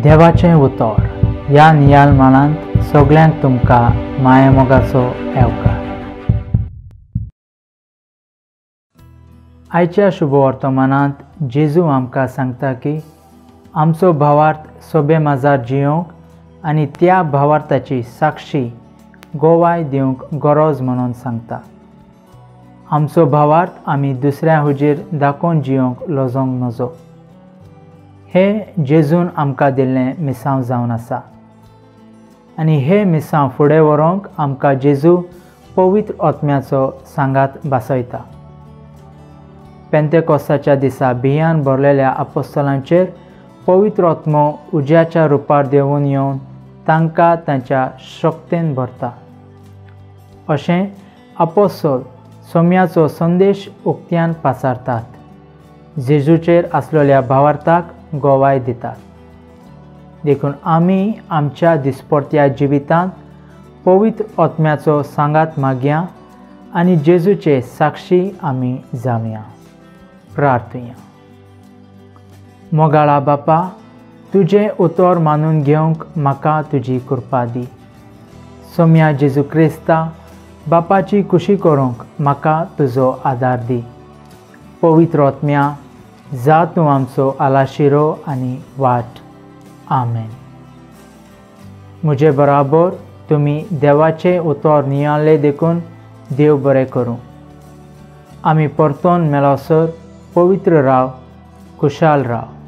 देवाचें उतर ह्या नियाळमानांत सगळ्यांक तुमकां माये मोगाचो येवकार। आयच्या शुभ वर्तमानांत जेजू आमकां सांगता की आमचो भावार्थ सोबे माजार जियोंक आनी त्या भावार्थाची साक्षी गोवाय दिवंक गरज म्हणून सांगता। आमचो भावार्थ आमी दुसऱ्या हुजीर दाखोवन जियोंक लजोंक नजो। हे जेजून आमकां दिल्लें मिसांव जावन आसा आनी हे मिसांव फुडें व्हरूंक आमकां जेजू पवित्र आत्म्याचो सांगात बसयता। पेंतेकोस्ताच्या दिसा बियान भरलेल्या आपोस्तलांचेर पवित्र आत्मो उज्याच्या रुपार देंवून येवन तांकां तांच्या शक्तीन भरता। अशें आपोस्तल सोम्याचो संदेश उक्त्यान पासारतात, जेजूचेर आसलेल्या भावार्थाक गोवाय दितात। देखून आमी आमच्या दिसपट्ट्या जिवितांत पवित्र आत्म्याचो सांगात मागया आनी जेजूचे साक्षी आमी जावया। प्रार्थया। मोगाळा बापा, तुजें उतर मानून घेवंक म्हाका तुजी कृपा दी। सोम्या जेजू क्रिस्ता, बापाची खुशी करूंक म्हाका तुजो आदार दी। पवित्र आत्म्या, जा तूं आमचो आलाशिरो आनी वाट। आमेन। म्हजे बराबर तुमी देवाचें उतर नियाळ्ळें देखून देव बरें करूं। आमी परतोन मेळसर पवित्र राव, खुशाल राव।